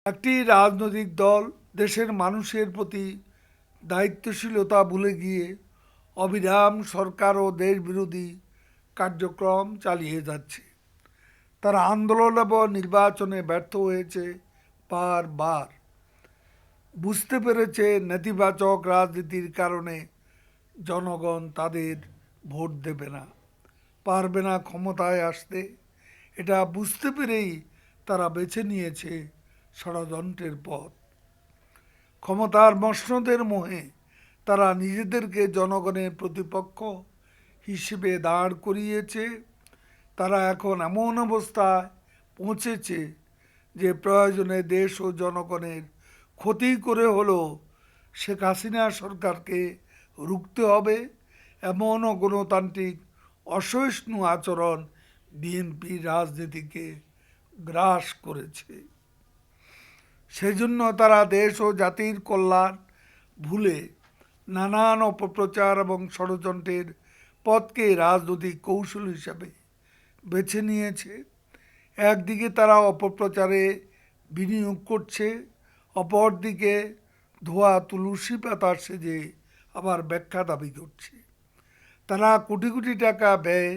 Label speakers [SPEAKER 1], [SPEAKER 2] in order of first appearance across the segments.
[SPEAKER 1] একটি রাজনৈতিক দল দেশের মানুষের প্রতি দায়িত্বশীলতা ভুলে গিয়ে অবিরাম সরকার ও দেশবিরোধী কার্যক্রম চালিয়ে যাচ্ছে। তারা আন্দোলন এবং নির্বাচনে ব্যর্থ হয়েছে বারবার। বুঝতে পেরেছে নেতিবাচক রাজনীতির কারণে জনগণ তাদের ভোট দেবে না, পারবে না ক্ষমতায় আসতে। এটা বুঝতে পেরেই তারা বেছে নিয়েছে ষড়যন্ত্রের পথ। ক্ষমতার মসনদের মোহে তারা নিজেদেরকে জনগণের প্রতিপক্ষ হিসেবে দাঁড় করিয়েছে। তারা এখন এমন অবস্থায় পৌঁছেছে যে প্রয়োজনে দেশ ও জনগণের ক্ষতি করে হলেও শেখ হাসিনা সরকারকে রুখতে হবে। এমন গণতান্ত্রিক অসহিষ্ণু আচরণ বিএনপি রাজনীতিকে গ্রাস করেছে। সেজন্য তারা দেশ ও জাতির কল্যাণ ভুলে নানান অপপ্রচার এবং ষড়যন্ত্রের পথকে রাজনৈতিক কৌশল হিসাবে বেছে নিয়েছে। একদিকে তারা অপপ্রচারে বিনিয়োগ করছে, অপরদিকে ধোয়া তুলসী পাতা সেজে আবার ব্যাখ্যা দাবি করছে। তারা কোটি কোটি টাকা ব্যয়ে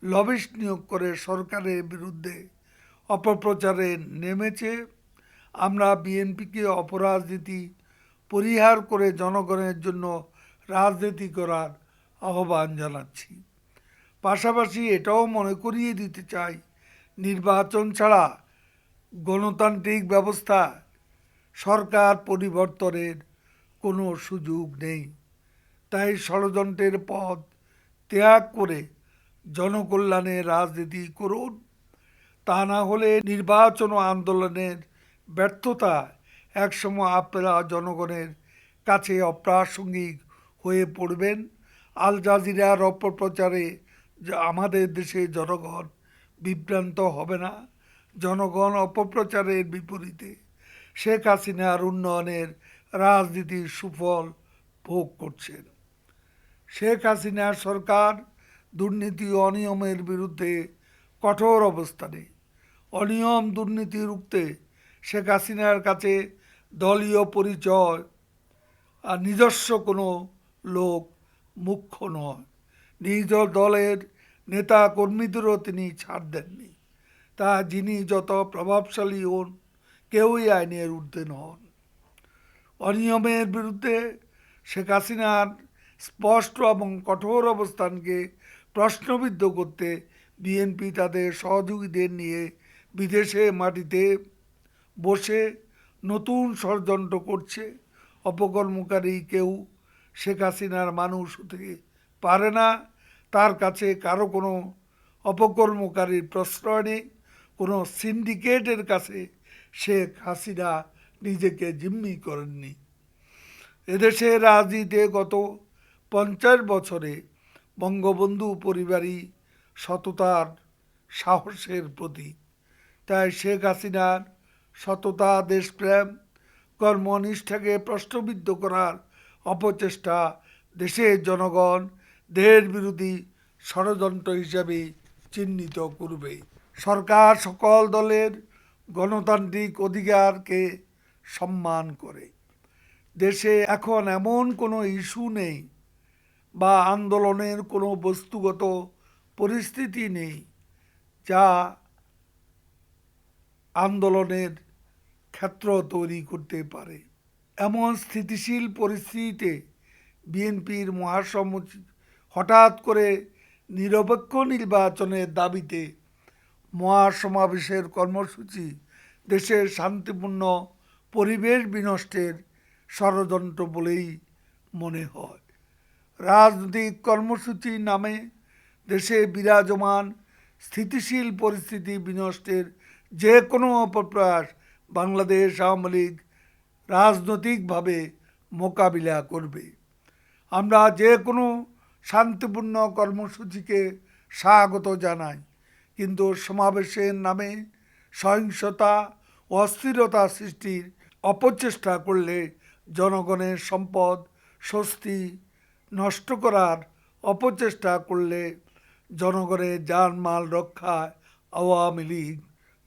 [SPEAKER 1] লবিস্ট নিয়োগ করে সরকারের বিরুদ্ধে অপপ্রচারে নেমেছে। আমরা বিএনপিকে অপরাজনীতি পরিহার করে জনগণের জন্য রাজনীতি করার আহ্বান জানাচ্ছি। পাশাপাশি এটাও মনে করিয়ে দিতে চাই, নির্বাচন ছাড়া গণতান্ত্রিক ব্যবস্থা সরকার পরিবর্তনের কোনো সুযোগ নেই। তাই ষড়যন্ত্রের পথ ত্যাগ করে জনকল্যাণের রাজনীতি করুন। তা না হলে নির্বাচন ও আন্দোলনের ব্যর্থতা একসময় আপনারা জনগণের কাছে অপ্রাসঙ্গিক হয়ে পড়বেন। আল জাজিরার অপপ্রচারে আমাদের দেশে জনগণ বিভ্রান্ত হবে না। জনগণ অপপ্রচারের বিপরীতে শেখ হাসিনার উন্নয়নের রাজনীতির সুফল ভোগ করছেন। শেখ হাসিনা সরকার দুর্নীতি ও অনিয়মের বিরুদ্ধে কঠোর অবস্থানে। অনিয়ম দুর্নীতি রুখতে শেখ হাসিনার কাছে দলীয় পরিচয় আর নিজস্ব কোনো লোক মুখ্য নয়। নিজ দলের নেতা কর্মীদেরও তিনি ছাড় দেননি। তা যিনি যত প্রভাবশালী হন, কেউই আইনের ঊর্ধ্বে নন। অনিয়মের বিরুদ্ধে শেখ হাসিনার স্পষ্ট এবং কঠোর অবস্থানকে প্রশ্নবিদ্ধ করতে বিএনপি তাদের সহযোগীদের নিয়ে বিদেশে মাটিতে বসে নতুন ষড়যন্ত্র করছে। অপকর্মকারী কেউ শেখ হাসিনার মানুষ হতে পারে না। তার কাছে কারো কোনো অপকর্মকারীর প্রশ্রয় নেই। কোনো সিন্ডিকেটের কাছে শেখ হাসিনা নিজেকে জিম্মি করেননি। এদেশের রাজনীতিতে গত 50 বছরে বঙ্গবন্ধু পরিবারই সততার সাহসের প্রতীক। তাই শেখ হাসিনার সততা, দেশপ্রেম, কর্মনিষ্ঠাকে প্রশ্নবিদ্ধ করার অপচেষ্টা দেশের জনগণ দেশ বিরোধী ষড়যন্ত্র হিসাবে চিহ্নিত করবে। সরকার সকল দলের গণতান্ত্রিক অধিকারকে সম্মান করে। দেশে এখন এমন কোনো ইস্যু নেই বা আন্দোলনের কোনো বস্তুগত পরিস্থিতি নেই যা আন্দোলনের ক্ষেত্র তৈরি করতে পারে। এমন স্থিতিশীল পরিস্থিতিতে বিএনপির মহাসমিতি হঠাৎ করে নিরপেক্ষ নির্বাচনের দাবিতে মহাসমাবেশের কর্মসূচি দেশের শান্তিপূর্ণ পরিবেশ বিনষ্টের ষড়যন্ত্র বলেই মনে হয়। রাজনৈতিক কর্মসূচির নামে দেশে বিরাজমান স্থিতিশীল পরিস্থিতি বিনষ্টের যে কোনো অপপ্রয়াস বাংলাদেশ আওয়ামী লীগ রাজনৈতিকভাবে মোকাবিলা করবে। আমরা যে কোনো শান্তিপূর্ণ কর্মসূচিকে স্বাগত জানাই, কিন্তু সমাবেশের নামে সহিংসতা ও অস্থিরতা সৃষ্টির অপচেষ্টা করলে, জনগণের সম্পদ স্বস্তি নষ্ট করার অপচেষ্টা করলে, জনগণের জানমাল রক্ষায় আওয়ামী লীগ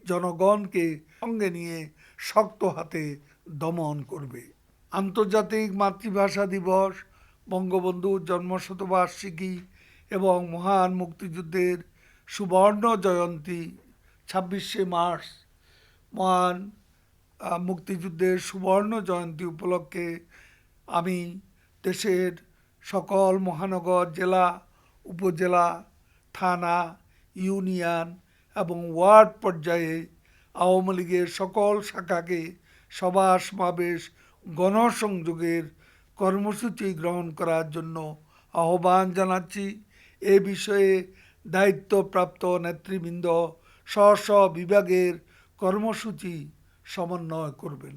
[SPEAKER 1] জনগণকে সঙ্গে নিয়ে শক্ত হাতে দমন করবে। আন্তর্জাতিক মাতৃভাষা দিবস, বঙ্গবন্ধুর জন্মশতবার্ষিকী এবং মহান মুক্তিযুদ্ধের সুবর্ণ জয়ন্তী ২৬শে মার্চ, মহান মুক্তিযুদ্ধের সুবর্ণ জয়ন্তী উপলক্ষে আমি দেশের সকল মহানগর, জেলা, উপজেলা, থানা, ইউনিয়ন এবং ওয়ার্ড পর্যায়ে আওয়ামী লীগের সকল শাখাকে সভা সমাবেশ, গণসংযোগের কর্মসূচি গ্রহণ করার জন্য আহ্বান জানাচ্ছি। এ বিষয়ে দায়িত্বপ্রাপ্ত নেতৃবৃন্দ স্ব স্ব বিভাগের কর্মসূচি সমন্বয় করবেন।